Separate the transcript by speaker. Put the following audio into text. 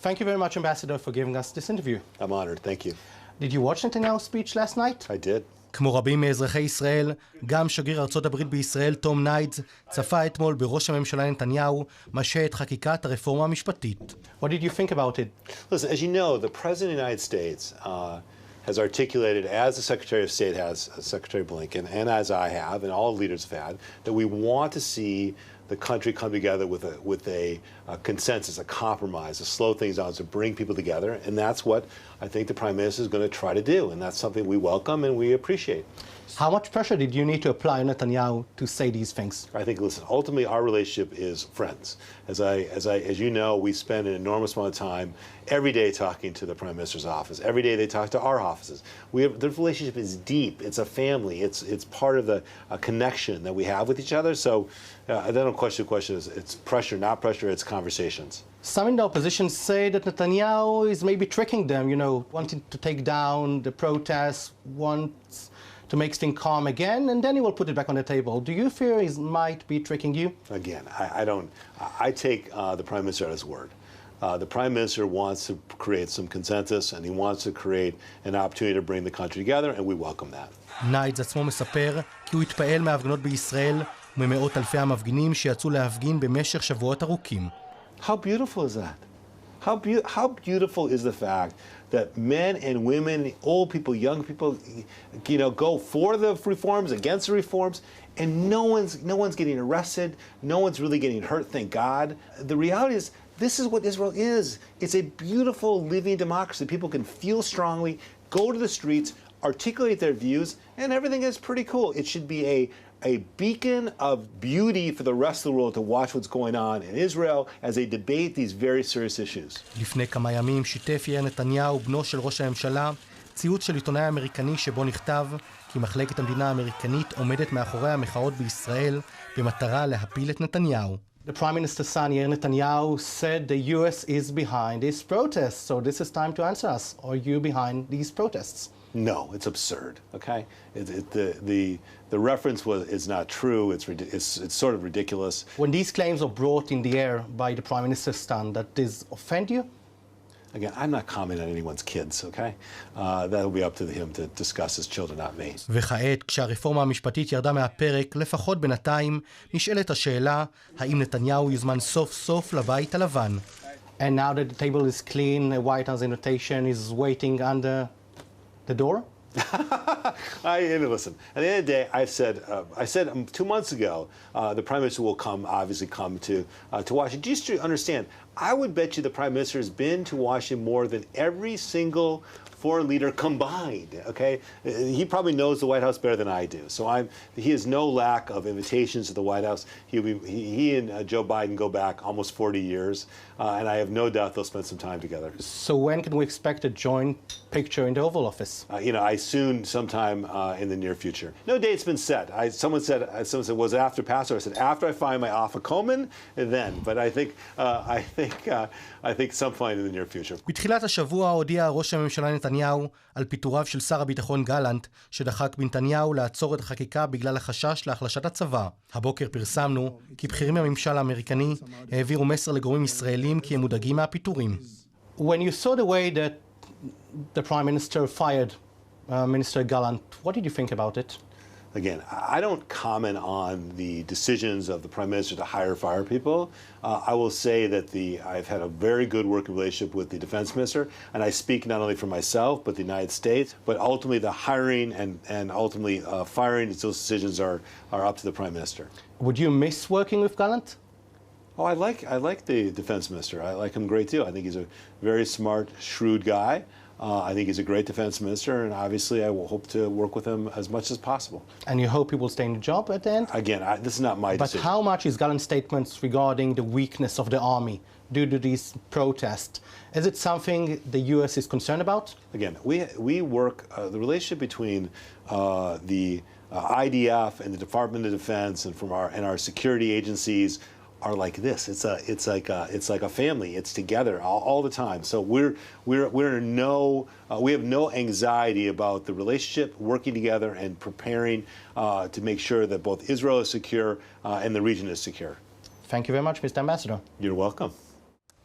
Speaker 1: Thank you very much, Ambassador, for giving us this interview.
Speaker 2: I'm honored. Thank you.
Speaker 1: Did you watch Netanyahu's speech last night?
Speaker 2: I did.
Speaker 1: כמו רבים מאזרחי ישראל, גם שגריר ארצות הברית בישראל, תום ניידס, צפה אתמול בראש הממשלה נתניהו, משהה את חקיקת הרפורמה המשפטית. What did you think about it?
Speaker 2: Listen, as you know, the President of the United States has articulated, as the Secretary of State has, Secretary Blinken, and as I have, and all leaders have had, that we want to see the country come together with a consensus, a compromise, to slow things down, to bring people together, and that's what I think the Prime Minister is going to try to do, and that's something we welcome and we appreciate.
Speaker 1: How much pressure did you need to apply on Netanyahu to say these things?
Speaker 2: I think, listen, ultimately our relationship is friends. As you know, we spend an enormous amount of time every day talking to the Prime Minister's office. Every day they talk to our offices. The relationship is deep. It's a family. It's part of the connection that we have with each other. So I don't question the question. It's pressure, not pressure. It's conversations.
Speaker 1: Some in the opposition say that Netanyahu is maybe tricking them, wanting to take down the protests, wants to make things calm again, and then he will put it back on the table. Do you fear he might be tricking you?
Speaker 2: Again, I don't. I take the Prime Minister at his word. The Prime Minister wants to create some consensus, and he wants to create an opportunity to bring the country together, and we welcome that.
Speaker 1: ניידס עצמו מספר כי הוא התפעל מההפגנות בישראל וממאות אלפי המפגינים שיצאו להפגין במשך שבועות ארוכים.
Speaker 2: How beautiful is that? How beautiful is the fact that men and women, old people, young people, go for the reforms, against the reforms, and no one's getting arrested, no one's really getting hurt, thank God. The reality is, this is what Israel is. It's a beautiful living democracy. People can feel strongly, go to the streets, articulate their views, and everything is pretty cool. It should be a beacon of beauty for the rest of the world to watch what's going on in Israel as they debate these very serious issues.
Speaker 1: לפני כמה ימים שיתף יאיר נתניהו, בנו של ראש הממשלה, ציוץ של עיתונאי האמריקני שבו נכתב כי מחלקת המדינה האמריקנית עומדת מאחורי המחאות בישראל במטרה להפיל את נתניהו. The Prime Minister's son, Yair Netanyahu, said the US is behind these protests. So this is time to answer us. Are you behind these protests?
Speaker 2: No, it's absurd, okay? The reference is not true. It's sort of ridiculous.
Speaker 1: When these claims are brought in the air by the Prime Minister's son, that does offend you?
Speaker 2: Again, I'm not commenting on anyone's kids, okay? That'll be up to him to discuss his children, not me.
Speaker 1: וכעת, כשהרפורמה המשפטית ירדה מהפרק, לפחות בינתיים, נשאלת השאלה, האם נתניהו יוזמן סוף סוף לבית הלבן? And now that the table is clean, a White House invitation is waiting under the door?
Speaker 2: Listen, at the end of the day, I said 2 months ago, the Prime Minister will obviously come to Washington. Just to understand, I would bet you the Prime Minister has been to Washington more than every single foreign leader combined, okay? He probably knows the White House better than I do. So he has no lack of invitations to the White House. He and Joe Biden go back almost 40 years, and I have no doubt they'll spend some time together.
Speaker 1: So when can we expect a joint picture in the Oval Office?
Speaker 2: I soon, sometime in the near future. No date's been set. Someone said, was it after Passover? I said, after I find my afikomen, then. But I think some point in the near future.
Speaker 1: בתחילת השבוע הודיע ראש הממשלה נתניהו על פיטוריו של שר הביטחון גלנט, שדחק בנתניהו לעצור את החקיקה בגלל החשש להחלשת הצבא. הבוקר פרסמנו כי בכירים מהממשל האמריקני העבירו מסר לגורמים ישראלים כי הם מודאגים מהפיטורים. When you saw the way that the Prime Minister fired Minister Gallant, what did you think about it?
Speaker 2: Again, I don't comment on the decisions of the Prime Minister to hire or fire people. I will say that I've had a very good working relationship with the Defense Minister, and I speak not only for myself, but the United States, but ultimately the hiring and ultimately firing, those decisions are up to the Prime Minister.
Speaker 1: Would you miss working with Gallant?
Speaker 2: Oh, I like the Defense Minister. I like him a great deal. I think he's a very smart, shrewd guy. I think he's a great defense minister, and obviously I will hope to work with him as much as possible.
Speaker 1: And you hope he will stay in the job at the end?
Speaker 2: Again, this is not my decision.
Speaker 1: But how much is Gallant's statements regarding the weakness of the army due to these protests? Is it something the U.S. is concerned about?
Speaker 2: Again, we work, the relationship between the IDF and the Department of Defense and our security agencies are like this. It's like a family. It's together all the time. So we have no anxiety about the relationship, working together and preparing to make sure that both Israel is secure and the region is secure.
Speaker 1: Thank you very much, Mr. Ambassador.
Speaker 2: You're welcome.